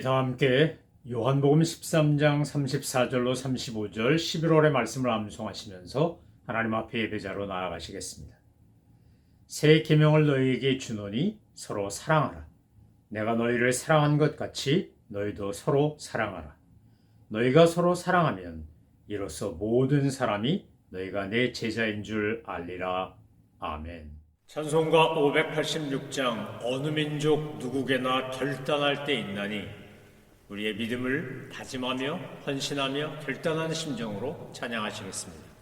다 함께 요한복음 13장 34절로 35절 11월의 말씀을 암송하시면서 하나님 앞에 예배자로 나아가시겠습니다. 새 계명을 너희에게 주노니 서로 사랑하라. 내가 너희를 사랑한 것 같이 너희도 서로 사랑하라. 너희가 서로 사랑하면 이로써 모든 사람이 너희가 내 제자인 줄 알리라. 아멘. 찬송가 586장 어느 민족 누구에게나 결단할 때 있나니 우리의 믿음을 다짐하며 헌신하며 결단하는 심정으로 찬양하시겠습니다.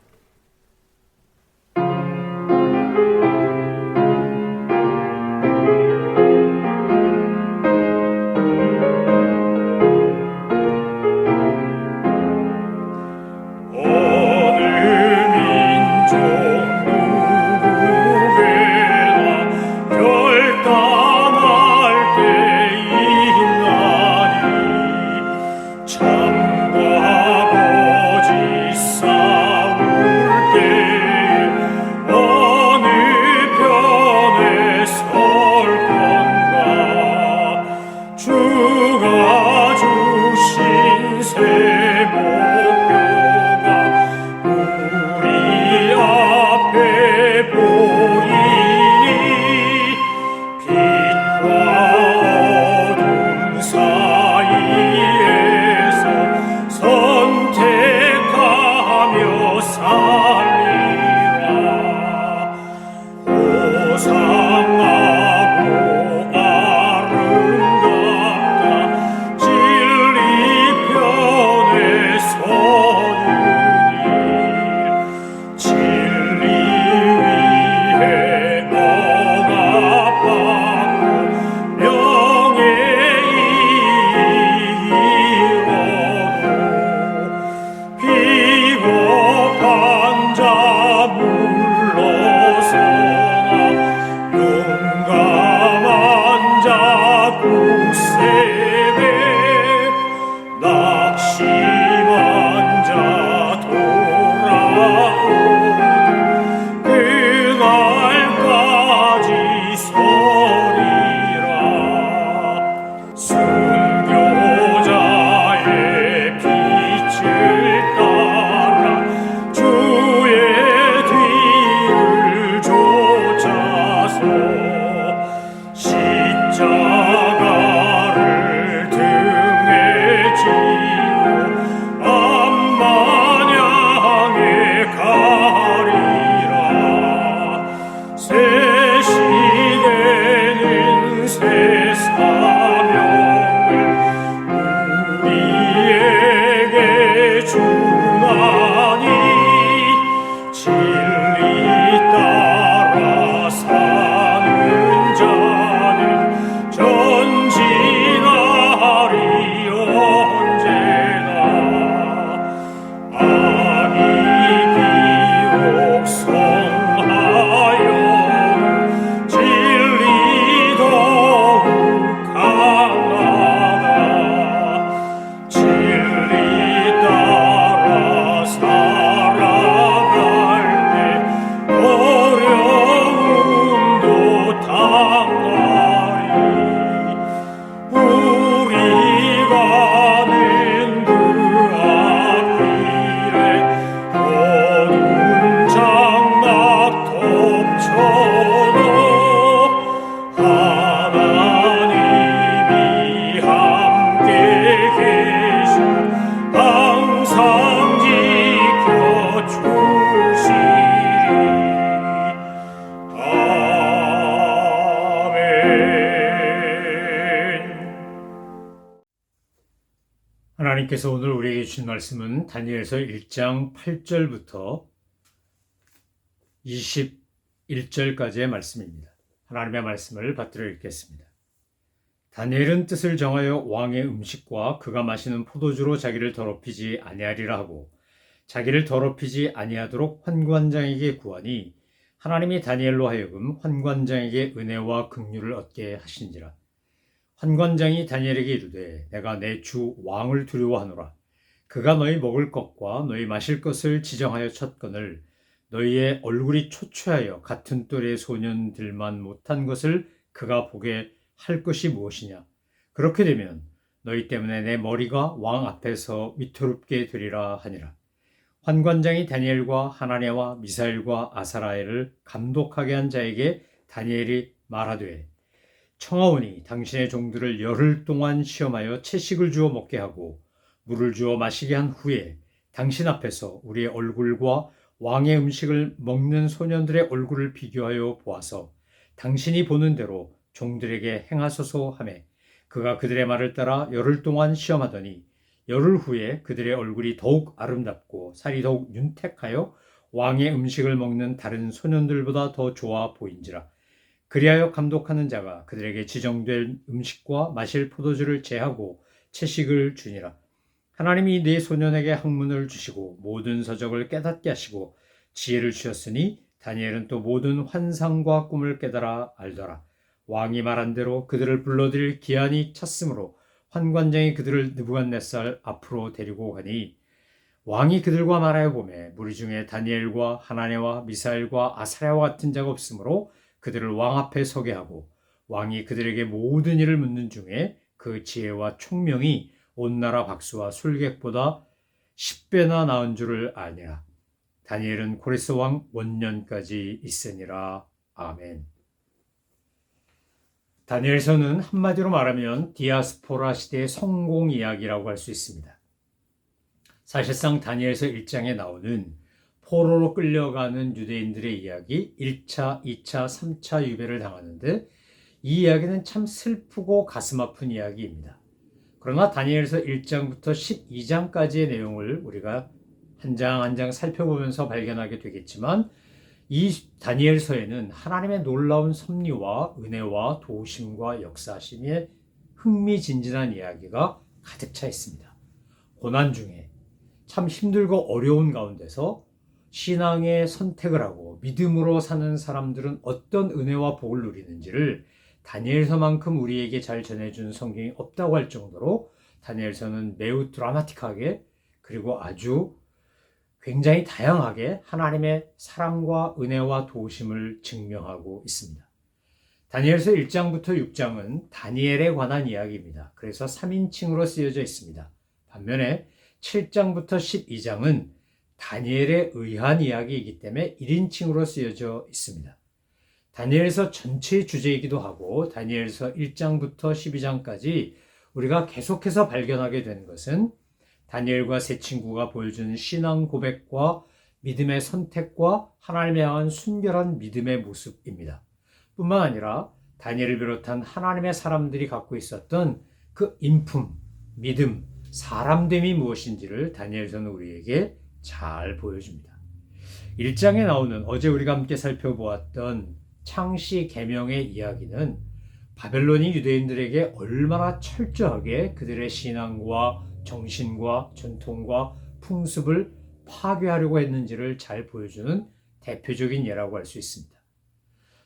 하나님께서 오늘 우리에게 주신 말씀은 다니엘서 1장 8절부터 21절까지의 말씀입니다. 하나님의 말씀을 받들어 읽겠습니다. 다니엘은 뜻을 정하여 왕의 음식과 그가 마시는 포도주로 자기를 더럽히지 아니하리라 하고 자기를 더럽히지 아니하도록 환관장에게 구하니 하나님이 다니엘로 하여금 환관장에게 은혜와 긍휼을 얻게 하신지라. 환관장이 다니엘에게 이르되 내가 내 주 왕을 두려워하노라. 그가 너희 먹을 것과 너희 마실 것을 지정하여 쳤거늘 너희의 얼굴이 초췌하여 같은 또래의 소년들만 못한 것을 그가 보게 할 것이 무엇이냐. 그렇게 되면 너희 때문에 내 머리가 왕 앞에서 위태롭게 되리라 하니라. 환관장이 다니엘과 하나냐와 미사엘과 아사라엘을 감독하게 한 자에게 다니엘이 말하되 청하오니 당신의 종들을 열흘 동안 시험하여 채식을 주어 먹게 하고 물을 주어 마시게 한 후에 당신 앞에서 우리의 얼굴과 왕의 음식을 먹는 소년들의 얼굴을 비교하여 보아서 당신이 보는 대로 종들에게 행하소서 하매 그가 그들의 말을 따라 열흘 동안 시험하더니 열흘 후에 그들의 얼굴이 더욱 아름답고 살이 더욱 윤택하여 왕의 음식을 먹는 다른 소년들보다 더 좋아 보인지라. 그리하여 감독하는 자가 그들에게 지정된 음식과 마실 포도주를 제하고 채식을 주니라. 하나님이 네 소년에게 학문을 주시고 모든 서적을 깨닫게 하시고 지혜를 주셨으니 다니엘은 또 모든 환상과 꿈을 깨달아 알더라. 왕이 말한 대로 그들을 불러들일 기한이 찼으므로 환관장이 그들을 느부갓네살 앞으로 데리고 가니 왕이 그들과 말하여 보매 무리 중에 다니엘과 하나냐와 미사엘과 아사랴와 같은 자가 없으므로 그들을 왕 앞에 서게 하고 왕이 그들에게 모든 일을 묻는 중에 그 지혜와 총명이 온 나라 박수와 술객보다 10배나 나은 줄을 아니라. 다니엘은 고레스 왕 원년까지 있으니라. 아멘. 다니엘서는 한마디로 말하면 디아스포라 시대의 성공 이야기라고 할 수 있습니다. 사실상 다니엘서 1장에 나오는 포로로 끌려가는 유대인들의 이야기 1차, 2차, 3차 유배를 당하는데 이 이야기는 참 슬프고 가슴 아픈 이야기입니다. 그러나 다니엘서 1장부터 12장까지의 내용을 우리가 한 장 한 장 살펴보면서 발견하게 되겠지만 이 다니엘서에는 하나님의 놀라운 섭리와 은혜와 도우심과 역사하심의 흥미진진한 이야기가 가득 차 있습니다. 고난 중에 참 힘들고 어려운 가운데서 신앙의 선택을 하고 믿음으로 사는 사람들은 어떤 은혜와 복을 누리는지를 다니엘서만큼 우리에게 잘 전해준 성경이 없다고 할 정도로 다니엘서는 매우 드라마틱하게 그리고 아주 굉장히 다양하게 하나님의 사랑과 은혜와 도우심을 증명하고 있습니다. 다니엘서 1장부터 6장은 다니엘에 관한 이야기입니다. 그래서 3인칭으로 쓰여져 있습니다. 반면에 7장부터 12장은 다니엘에 의한 이야기이기 때문에 1인칭으로 쓰여져 있습니다. 다니엘서 전체의 주제이기도 하고 다니엘서 1장부터 12장까지 우리가 계속해서 발견하게 되는 것은 다니엘과 세 친구가 보여주는 신앙 고백과 믿음의 선택과 하나님에 향한 순결한 믿음의 모습입니다. 뿐만 아니라 다니엘을 비롯한 하나님의 사람들이 갖고 있었던 그 인품, 믿음, 사람됨이 무엇인지를 다니엘서는 우리에게 잘 보여줍니다. 1장에 나오는 어제 우리가 함께 살펴보았던 창시 계명의 이야기는 바벨론이 유대인들에게 얼마나 철저하게 그들의 신앙과 정신과 전통과 풍습을 파괴하려고 했는지를 잘 보여주는 대표적인 예라고 할 수 있습니다.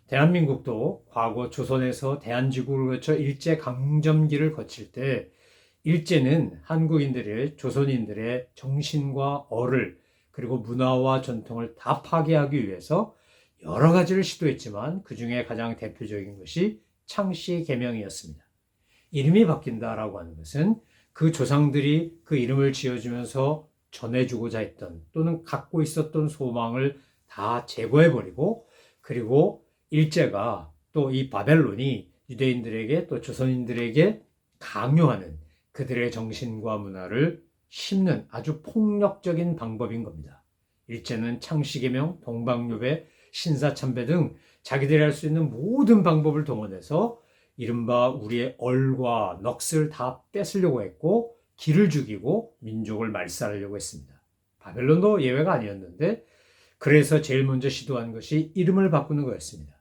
대한민국도 과거 조선에서 대한지국을 거쳐 일제강점기를 거칠 때 일제는 한국인들의 조선인들의 정신과 어를 그리고 문화와 전통을 다 파괴하기 위해서 여러 가지를 시도했지만 그 중에 가장 대표적인 것이 창시 계명이었습니다. 이름이 바뀐다라고 하는 것은 그 조상들이 그 이름을 지어주면서 전해주고자 했던 또는 갖고 있었던 소망을 다 제거해버리고 그리고 일제가 또 이 바벨론이 유대인들에게 또 조선인들에게 강요하는 그들의 정신과 문화를 심는 아주 폭력적인 방법인 겁니다. 일제는 창시계명, 동방유배, 신사참배 등 자기들이 할 수 있는 모든 방법을 동원해서 이른바 우리의 얼과 넋을 다 뺏으려고 했고 기를 죽이고 민족을 말살하려고 했습니다. 바벨론도 예외가 아니었는데 그래서 제일 먼저 시도한 것이 이름을 바꾸는 거였습니다.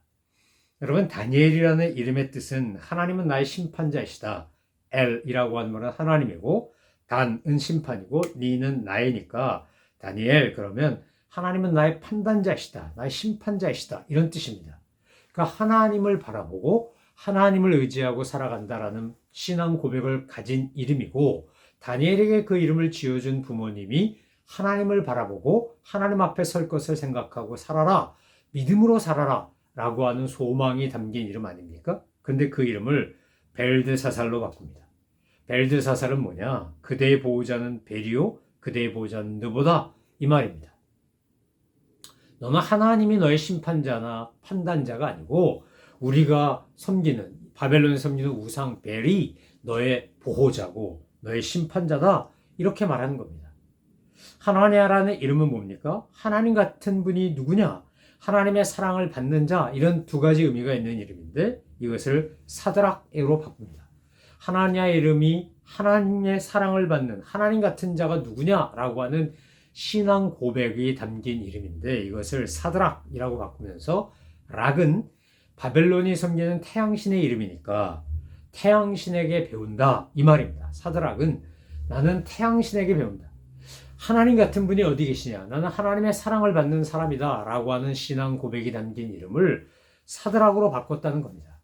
여러분 다니엘이라는 이름의 뜻은 하나님은 나의 심판자이시다. 엘이라고 하는 말은 하나님이고 단은 심판이고 니는 나이니까 다니엘 그러면 하나님은 나의 판단자이시다. 나의 심판자이시다. 이런 뜻입니다. 그러니까 하나님을 바라보고 하나님을 의지하고 살아간다라는 신앙 고백을 가진 이름이고 다니엘에게 그 이름을 지어준 부모님이 하나님을 바라보고 하나님 앞에 설 것을 생각하고 살아라. 믿음으로 살아라. 라고 하는 소망이 담긴 이름 아닙니까? 근데 그 이름을 벨드사살로 바꿉니다. 벨드사살은 뭐냐? 그대의 보호자는 벨이요, 그대의 보호자는 느보다, 이 말입니다. 너는 하나님이 너의 심판자나 판단자가 아니고 우리가 섬기는, 바벨론에 섬기는 우상 벨이 너의 보호자고 너의 심판자다, 이렇게 말하는 겁니다. 하나냐라는 이름은 뭡니까? 하나님 같은 분이 누구냐? 하나님의 사랑을 받는 자, 이런 두 가지 의미가 있는 이름인데 이것을 사드락으로 바꿉니다. 하나냐의 이름이 하나님의 사랑을 받는 하나님 같은 자가 누구냐라고 하는 신앙 고백이 담긴 이름인데 이것을 사드락이라고 바꾸면서 락은 바벨론이 섬기는 태양신의 이름이니까 태양신에게 배운다, 이 말입니다. 사드락은 나는 태양신에게 배운다. 하나님 같은 분이 어디 계시냐? 나는 하나님의 사랑을 받는 사람이다 라고 하는 신앙 고백이 담긴 이름을 사드락으로 바꿨다는 겁니다.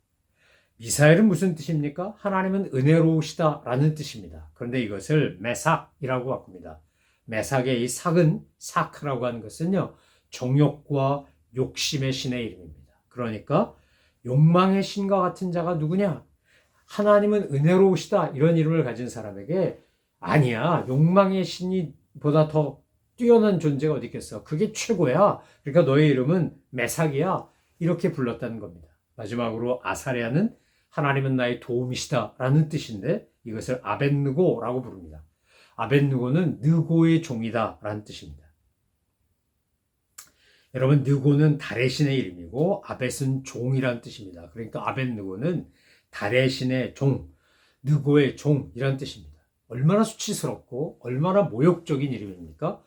미사엘은 무슨 뜻입니까? 하나님은 은혜로우시다 라는 뜻입니다. 그런데 이것을 메삭이라고 바꿉니다. 메삭의 이 삭은, 사크라고 하는 것은요, 정욕과 욕심의 신의 이름입니다. 그러니까 욕망의 신과 같은 자가 누구냐? 하나님은 은혜로우시다, 이런 이름을 가진 사람에게 아니야, 욕망의 신이 보다 더 뛰어난 존재가 어디 있겠어? 그게 최고야. 그러니까 너의 이름은 메삭이야. 이렇게 불렀다는 겁니다. 마지막으로 아사랴는 하나님은 나의 도움이시다 라는 뜻인데 이것을 아벳느고라고 부릅니다. 아벳느고는 느고의 종이다 라는 뜻입니다. 여러분, 느고는 달의 신의 이름이고 아벳은 종이라는 뜻입니다. 그러니까 아벳느고는 달의 신의 종, 느고의 종이라는 뜻입니다. 얼마나 수치스럽고 얼마나 모욕적인 이름입니까?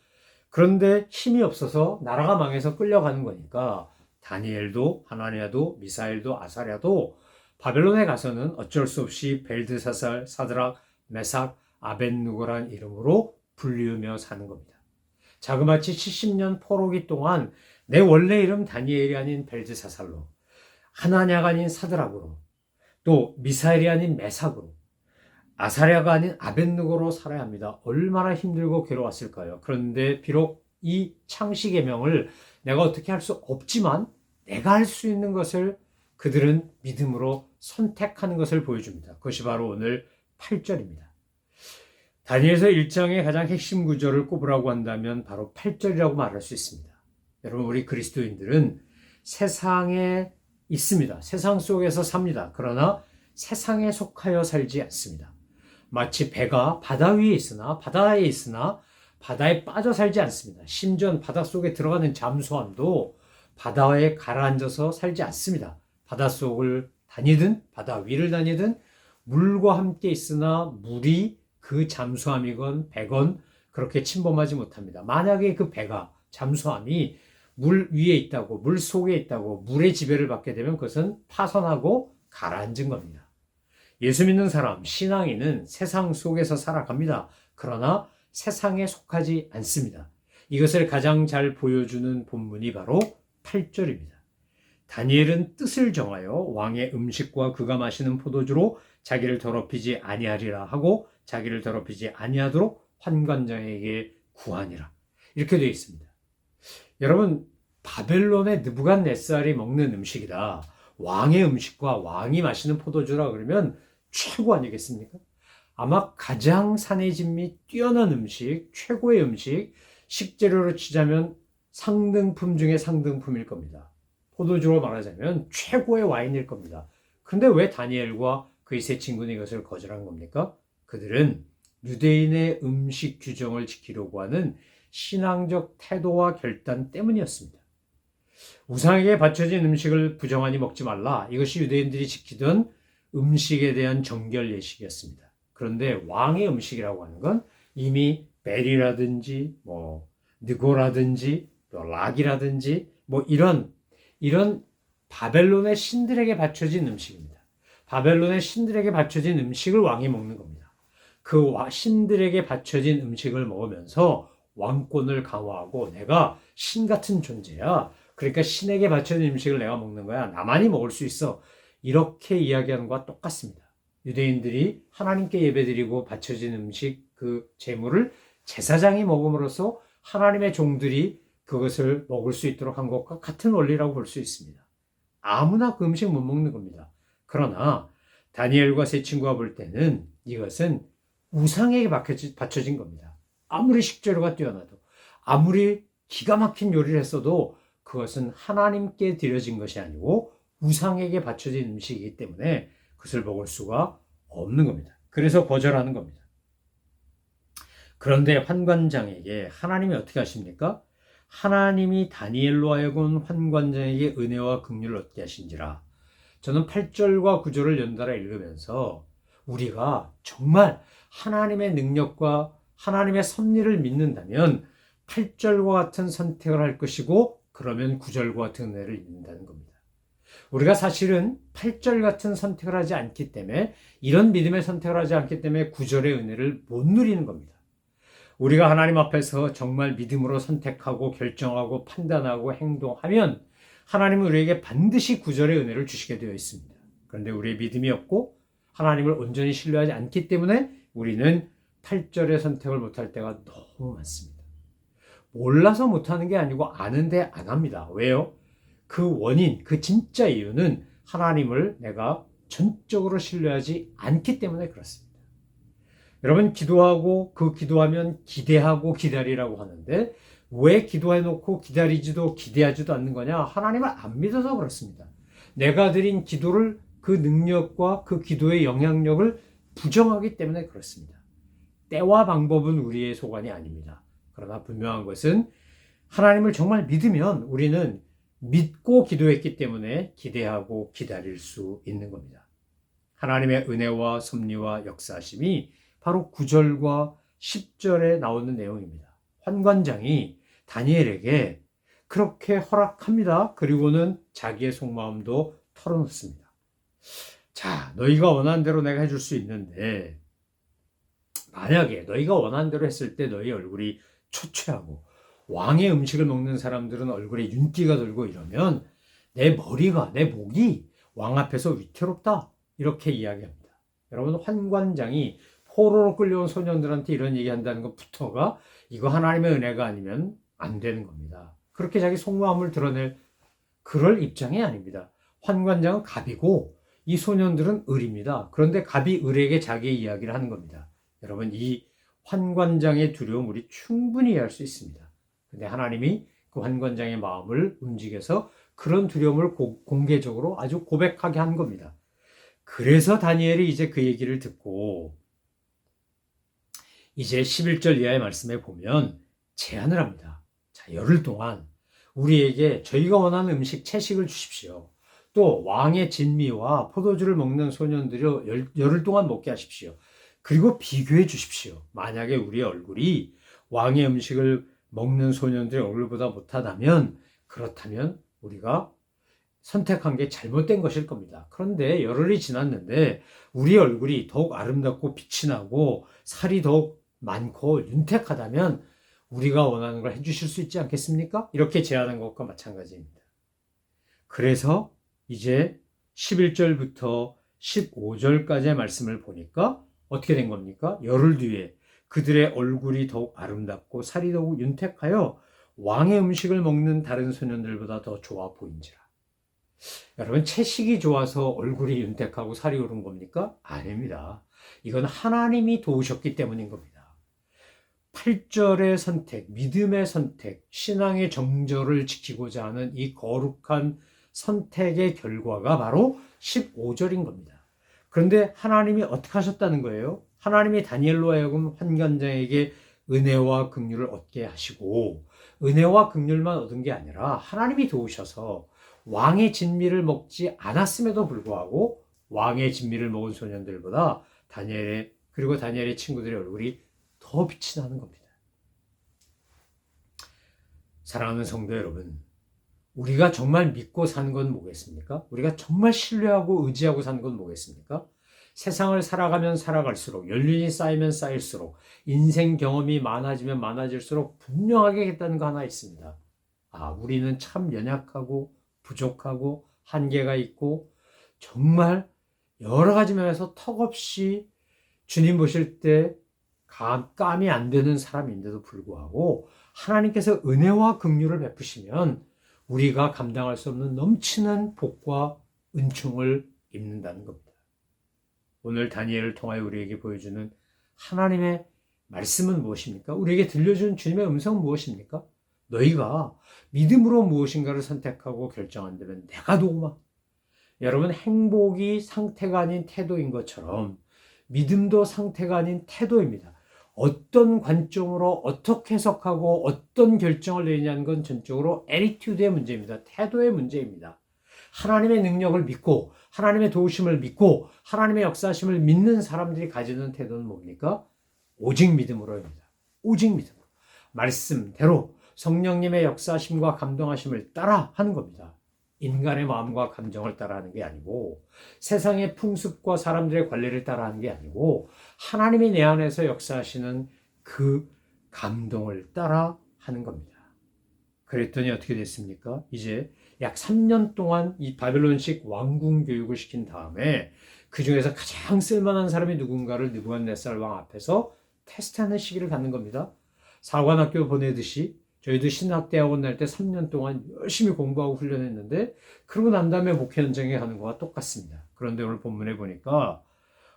그런데 힘이 없어서 나라가 망해서 끌려가는 거니까 다니엘도 하나냐도 미사엘도 아사랴도 바벨론에 가서는 어쩔 수 없이 벨드사살, 사드락, 메삭, 아벳느고란 이름으로 불리우며 사는 겁니다. 자그마치 70년 포로기 동안 내 원래 이름 다니엘이 아닌 벨드사살로, 하나냐가 아닌 사드락으로, 또 미사엘이 아닌 메삭으로, 아사랴가 아닌 아벳느고로 살아야 합니다. 얼마나 힘들고 괴로웠을까요? 그런데 비록 이 창시계명을 내가 어떻게 할 수 없지만 내가 할 수 있는 것을 그들은 믿음으로 선택하는 것을 보여줍니다. 그것이 바로 오늘 8절입니다. 다니엘서 1장의 가장 핵심 구절을 꼽으라고 한다면 바로 8절이라고 말할 수 있습니다. 여러분, 우리 그리스도인들은 세상에 있습니다. 세상 속에서 삽니다. 그러나 세상에 속하여 살지 않습니다. 마치 배가 바다 위에 있으나 바다에 있으나 바다에 빠져 살지 않습니다. 심지어 바닷속에 들어가는 잠수함도 바다에 가라앉아서 살지 않습니다. 바닷속을 다니든 바다 위를 다니든 물과 함께 있으나 물이 그 잠수함이건 배건 그렇게 침범하지 못합니다. 만약에 그 배가, 잠수함이 물 위에 있다고, 물 속에 있다고 물의 지배를 받게 되면 그것은 파손하고 가라앉은 겁니다. 예수 믿는 사람, 신앙인은 세상 속에서 살아갑니다. 그러나 세상에 속하지 않습니다. 이것을 가장 잘 보여주는 본문이 바로 8절입니다. 다니엘은 뜻을 정하여 왕의 음식과 그가 마시는 포도주로 자기를 더럽히지 아니하리라 하고 자기를 더럽히지 아니하도록 환관장에게 구하니라. 이렇게 되어 있습니다. 여러분, 바벨론의 느부갓네살이 먹는 음식이다, 왕의 음식과 왕이 마시는 포도주라 그러면 최고 아니겠습니까? 아마 가장 산해진미 뛰어난 음식, 최고의 음식, 식재료로 치자면 상등품 중에 상등품일 겁니다. 포도주로 말하자면 최고의 와인일 겁니다. 그런데 왜 다니엘과 그의 세 친구는 이것을 거절한 겁니까? 그들은 유대인의 음식 규정을 지키려고 하는 신앙적 태도와 결단 때문이었습니다. 우상에게 바쳐진 음식을 부정하니 먹지 말라. 이것이 유대인들이 지키던 음식에 대한 정결 예식이었습니다. 그런데 왕의 음식이라고 하는 건 이미 벨이라든지 느고라든지 또 락이라든지 이런 바벨론의 신들에게 바쳐진 음식입니다. 바벨론의 신들에게 바쳐진 음식을 왕이 먹는 겁니다. 그 신들에게 바쳐진 음식을 먹으면서 왕권을 강화하고 내가 신 같은 존재야. 그러니까 신에게 바쳐진 음식을 내가 먹는 거야. 나만이 먹을 수 있어. 이렇게 이야기하는 것과 똑같습니다. 유대인들이 하나님께 예배드리고 바쳐진 음식, 그 제물을 제사장이 먹음으로써 하나님의 종들이 그것을 먹을 수 있도록 한 것과 같은 원리라고 볼 수 있습니다. 아무나 그 음식 못 먹는 겁니다. 그러나 다니엘과 세 친구가 볼 때는 이것은 우상에게 바쳐진 겁니다. 아무리 식재료가 뛰어나도, 아무리 기가 막힌 요리를 했어도 그것은 하나님께 드려진 것이 아니고 우상에게 바쳐진 음식이기 때문에 그것을 먹을 수가 없는 겁니다. 그래서 거절하는 겁니다. 그런데 환관장에게 하나님이 어떻게 하십니까? 하나님이 다니엘로 하여금 환관장에게 은혜와 긍휼을 얻게 하신지라. 저는 8절과 9절을 연달아 읽으면서 우리가 정말 하나님의 능력과 하나님의 섭리를 믿는다면 8절과 같은 선택을 할 것이고, 그러면 9절과 같은 은혜를 입는다는 겁니다. 우리가 사실은 8절 같은 선택을 하지 않기 때문에, 이런 믿음의 선택을 하지 않기 때문에 9절의 은혜를 못 누리는 겁니다. 우리가 하나님 앞에서 정말 믿음으로 선택하고 결정하고 판단하고 행동하면 하나님은 우리에게 반드시 9절의 은혜를 주시게 되어 있습니다. 그런데 우리의 믿음이 없고 하나님을 온전히 신뢰하지 않기 때문에 우리는 8절의 선택을 못할 때가 너무 많습니다. 몰라서 못하는 게 아니고 아는데 안 합니다. 왜요? 그 원인, 그 진짜 이유는 하나님을 내가 전적으로 신뢰하지 않기 때문에 그렇습니다. 여러분, 기도하고 그 기도하면 기대하고 기다리라고 하는데 왜 기도해놓고 기다리지도 기대하지도 않는 거냐? 하나님을 안 믿어서 그렇습니다. 내가 드린 기도를, 그 능력과 그 기도의 영향력을 부정하기 때문에 그렇습니다. 때와 방법은 우리의 소관이 아닙니다. 그러나 분명한 것은 하나님을 정말 믿으면 우리는 믿고 기도했기 때문에 기대하고 기다릴 수 있는 겁니다. 하나님의 은혜와 섭리와 역사하심이 바로 9절과 10절에 나오는 내용입니다. 환관장이 다니엘에게 그렇게 허락합니다. 그리고는 자기의 속마음도 털어놓습니다. 자, 너희가 원하는 대로 내가 해줄 수 있는데, 만약에 너희가 원하는 대로 했을 때 너희 얼굴이 초췌하고 왕의 음식을 먹는 사람들은 얼굴에 윤기가 돌고 이러면 내 머리가, 내 목이 왕 앞에서 위태롭다, 이렇게 이야기합니다. 여러분, 환관장이 포로로 끌려온 소년들한테 이런 얘기한다는 것부터가 이거 하나님의 은혜가 아니면 안 되는 겁니다. 그렇게 자기 속마음을 드러낼 그럴 입장이 아닙니다. 환관장은 갑이고 이 소년들은 을입니다. 그런데 갑이 을에게 자기의 이야기를 하는 겁니다. 여러분, 이 환관장의 두려움 우리 충분히 이해할 수 있습니다. 근데 하나님이 그 환관장의 마음을 움직여서 그런 두려움을 공개적으로 아주 고백하게 한 겁니다. 그래서 다니엘이 이제 그 얘기를 듣고 이제 11절 이하의 말씀에 보면 제안을 합니다. 자, 열흘 동안 우리에게 저희가 원하는 음식, 채식을 주십시오. 또 왕의 진미와 포도주를 먹는 소년들이 열흘 동안 먹게 하십시오. 그리고 비교해 주십시오. 만약에 우리의 얼굴이 왕의 음식을 먹는 소년들의 얼굴보다 못하다면, 그렇다면 우리가 선택한 게 잘못된 것일 겁니다. 그런데 열흘이 지났는데 우리 얼굴이 더욱 아름답고 빛이 나고 살이 더욱 많고 윤택하다면 우리가 원하는 걸 해주실 수 있지 않겠습니까? 이렇게 제안한 것과 마찬가지입니다. 그래서 이제 11절부터 15절까지의 말씀을 보니까 어떻게 된 겁니까? 열흘 뒤에 그들의 얼굴이 더욱 아름답고 살이 더욱 윤택하여 왕의 음식을 먹는 다른 소년들보다 더 좋아 보인지라. 여러분, 채식이 좋아서 얼굴이 윤택하고 살이 오른 겁니까? 아닙니다. 이건 하나님이 도우셨기 때문인 겁니다. 8절의 선택, 믿음의 선택, 신앙의 정절을 지키고자 하는 이 거룩한 선택의 결과가 바로 15절인 겁니다. 그런데 하나님이 어떻게 하셨다는 거예요? 하나님이 다니엘로 하여금 환관장에게 은혜와 긍휼을 얻게 하시고, 은혜와 긍휼만 얻은 게 아니라 하나님이 도우셔서 왕의 진미를 먹지 않았음에도 불구하고 왕의 진미를 먹은 소년들보다 그리고 다니엘의 친구들의 얼굴이 더 빛이 나는 겁니다. 사랑하는 성도 여러분, 우리가 정말 믿고 사는 건 뭐겠습니까? 우리가 정말 신뢰하고 의지하고 사는 건 뭐겠습니까? 세상을 살아가면 살아갈수록, 연륜이 쌓이면 쌓일수록, 인생 경험이 많아지면 많아질수록 분명하게 겠다는 거 하나 있습니다. 우리는 참 연약하고 부족하고 한계가 있고 정말 여러 가지 면에서 턱없이 주님 보실 때 감이 안 되는 사람인데도 불구하고 하나님께서 은혜와 긍휼을 베푸시면 우리가 감당할 수 없는 넘치는 복과 은총을 입는다는 겁니다. 오늘 다니엘을 통하여 우리에게 보여주는 하나님의 말씀은 무엇입니까? 우리에게 들려준 주님의 음성은 무엇입니까? 너희가 믿음으로 무엇인가를 선택하고 결정한다면 내가 도우마. 여러분, 행복이 상태가 아닌 태도인 것처럼 믿음도 상태가 아닌 태도입니다. 어떤 관점으로 어떻게 해석하고 어떤 결정을 내리냐는 건 전적으로 애티튜드의 문제입니다. 태도의 문제입니다. 하나님의 능력을 믿고 하나님의 도우심을 믿고 하나님의 역사심을 믿는 사람들이 가지는 태도는 뭡니까? 오직 믿음으로입니다. 오직 믿음으로. 말씀대로 성령님의 역사심과 감동하심을 따라 하는 겁니다. 인간의 마음과 감정을 따라하는 게 아니고 세상의 풍습과 사람들의 관례를 따라하는 게 아니고 하나님이 내 안에서 역사하시는 그 감동을 따라 하는 겁니다. 그랬더니 어떻게 됐습니까? 이제 약 3년 동안 이 바벨론식 왕궁 교육을 시킨 다음에 그 중에서 가장 쓸만한 사람이 누군가를 느부갓네살 왕 앞에서 테스트하는 시기를 갖는 겁니다. 사관학교 보내듯이 저희도 신학대학원 날 때 3년 동안 열심히 공부하고 훈련했는데 그러고 난 다음에 목회 현장에 가는 거와 똑같습니다. 그런데 오늘 본문에 보니까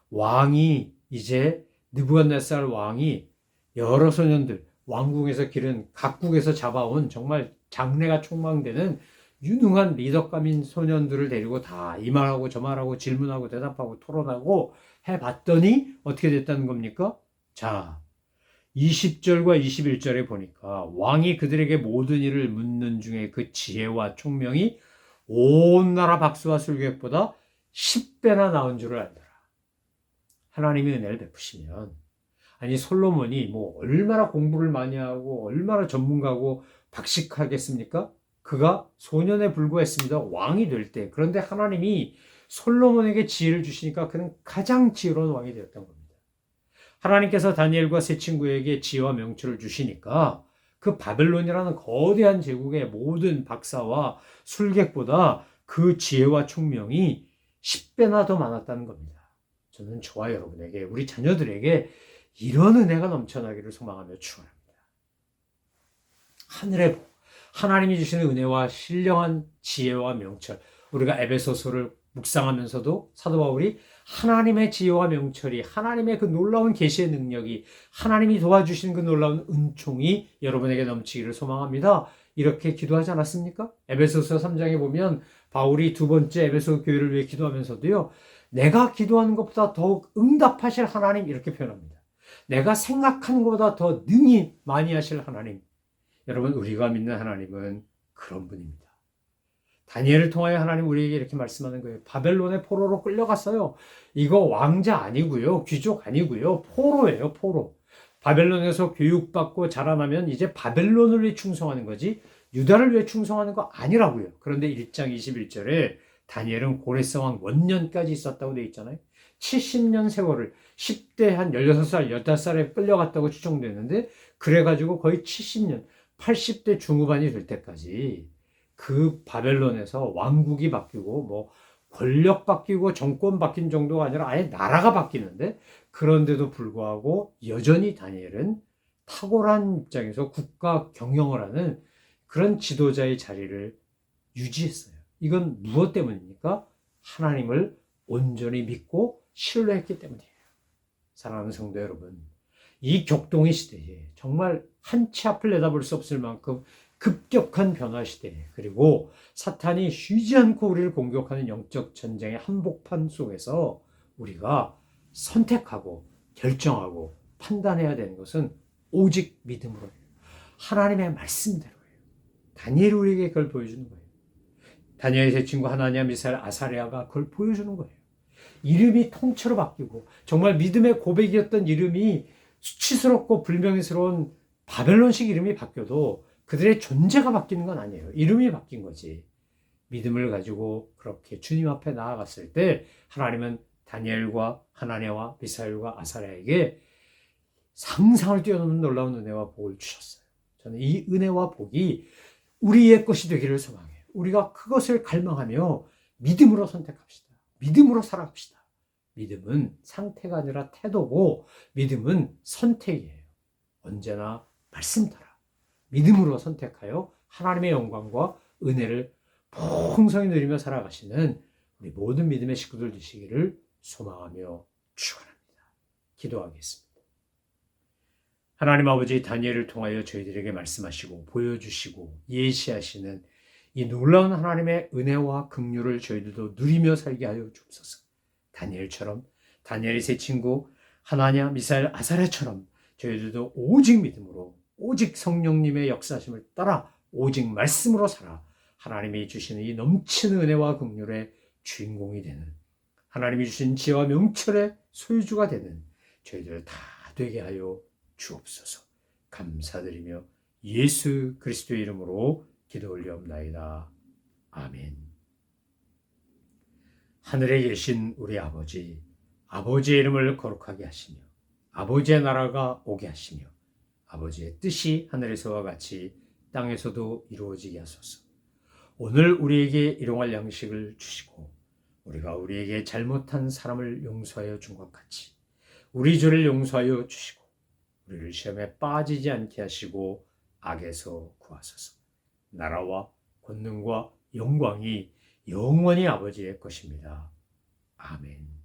왕이 이제 느부갓네살 왕이 여러 소년들 왕궁에서 기른 각국에서 잡아온 정말 장래가 촉망되는 유능한 리더감인 소년들을 데리고 다 이 말하고 저 말하고 질문하고 대답하고 토론하고 해봤더니 어떻게 됐다는 겁니까? 자, 20절과 21절에 보니까 왕이 그들에게 모든 일을 묻는 중에 그 지혜와 총명이 온 나라 박수와 술객보다 10배나 나은 줄을 알더라. 하나님이 은혜를 베푸시면 아니 솔로몬이 뭐 얼마나 공부를 많이 하고 얼마나 전문가고 박식하겠습니까? 그가 소년에 불과했습니다. 왕이 될 때. 그런데 하나님이 솔로몬에게 지혜를 주시니까 그는 가장 지혜로운 왕이 되었던 겁니다. 하나님께서 다니엘과 세 친구에게 지혜와 명철을 주시니까 그 바벨론이라는 거대한 제국의 모든 박사와 술객보다 그 지혜와 총명이 10배나 더 많았다는 겁니다. 저는 저와 여러분에게 우리 자녀들에게 이런 은혜가 넘쳐나기를 소망하며 축원합니다. 하늘의 복, 하나님이 주시는 은혜와 신령한 지혜와 명철, 우리가 에베소서를 묵상하면서도 사도 바울이 하나님의 지혜와 명철이 하나님의 그 놀라운 계시의 능력이 하나님이 도와주신 그 놀라운 은총이 여러분에게 넘치기를 소망합니다. 이렇게 기도하지 않았습니까? 에베소서 3장에 보면 바울이 두 번째 에베소 교회를 위해 기도하면서도요. 내가 기도하는 것보다 더욱 응답하실 하나님 이렇게 표현합니다. 내가 생각하는 것보다 더 능히 많이 하실 하나님. 여러분 우리가 믿는 하나님은 그런 분입니다. 다니엘을 통하여 하나님 우리에게 이렇게 말씀하는 거예요. 바벨론의 포로로 끌려갔어요. 이거 왕자 아니고요. 귀족 아니고요. 포로예요. 포로. 바벨론에서 교육받고 자라나면 이제 바벨론을 위해 충성하는 거지 유다를 위해 충성하는 거 아니라고요. 그런데 1장 21절에 다니엘은 고레스 왕 원년까지 있었다고 되어 있잖아요. 70년 세월을 10대 한 16살, 15살에 끌려갔다고 추정되는데 그래가지고 거의 70년, 80대 중후반이 될 때까지 그 바벨론에서 왕국이 바뀌고 뭐 권력 바뀌고 정권 바뀐 정도가 아니라 아예 나라가 바뀌는데 그런데도 불구하고 여전히 다니엘은 탁월한 입장에서 국가 경영을 하는 그런 지도자의 자리를 유지했어요. 이건 무엇 때문입니까? 하나님을 온전히 믿고 신뢰했기 때문이에요. 사랑하는 성도 여러분, 이 격동의 시대에 정말 한 치 앞을 내다볼 수 없을 만큼 급격한 변화 시대 그리고 사탄이 쉬지 않고 우리를 공격하는 영적 전쟁의 한복판 속에서 우리가 선택하고 결정하고 판단해야 되는 것은 오직 믿음으로예요. 하나님의 말씀대로예요. 다니엘이 우리에게 그걸 보여주는 거예요. 다니엘의 제 친구 하나니아, 미사엘, 아사랴가 그걸 보여주는 거예요. 이름이 통째로 바뀌고 정말 믿음의 고백이었던 이름이 수치스럽고 불명예스러운 바벨론식 이름이 바뀌어도 그들의 존재가 바뀌는 건 아니에요. 이름이 바뀐 거지. 믿음을 가지고 그렇게 주님 앞에 나아갔을 때 하나님은 다니엘과 하나냐와 미사엘과 아사랴에게 상상을 뛰어넘는 놀라운 은혜와 복을 주셨어요. 저는 이 은혜와 복이 우리의 것이 되기를 소망해요. 우리가 그것을 갈망하며 믿음으로 선택합시다. 믿음으로 살아갑시다. 믿음은 상태가 아니라 태도고 믿음은 선택이에요. 언제나 말씀 따라 믿음으로 선택하여 하나님의 영광과 은혜를 풍성히 누리며 살아가시는 우리 모든 믿음의 식구들 되시기를 소망하며 축원합니다. 기도하겠습니다. 하나님 아버지, 다니엘을 통하여 저희들에게 말씀하시고 보여주시고 예시하시는 이 놀라운 하나님의 은혜와 긍휼을 저희들도 누리며 살게 하여 주옵소서. 다니엘처럼, 다니엘의 세 친구 하나냐, 미사엘, 아사랴처럼 저희들도 오직 믿음으로, 오직 성령님의 역사심을 따라 오직 말씀으로 살아 하나님이 주시는 이 넘치는 은혜와 긍휼의 주인공이 되는, 하나님이 주신 지혜와 명철의 소유주가 되는 저희들 다 되게 하여 주옵소서. 감사드리며 예수 그리스도의 이름으로 기도 올리옵나이다. 아멘. 하늘에 계신 우리 아버지, 아버지의 이름을 거룩하게 하시며 아버지의 나라가 오게 하시며 아버지의 뜻이 하늘에서와 같이 땅에서도 이루어지게 하소서. 오늘 우리에게 일용할 양식을 주시고 우리가 우리에게 잘못한 사람을 용서하여 준 것 같이 우리 죄를 용서하여 주시고 우리를 시험에 빠지지 않게 하시고 악에서 구하소서. 나라와 권능과 영광이 영원히 아버지의 것입니다. 아멘.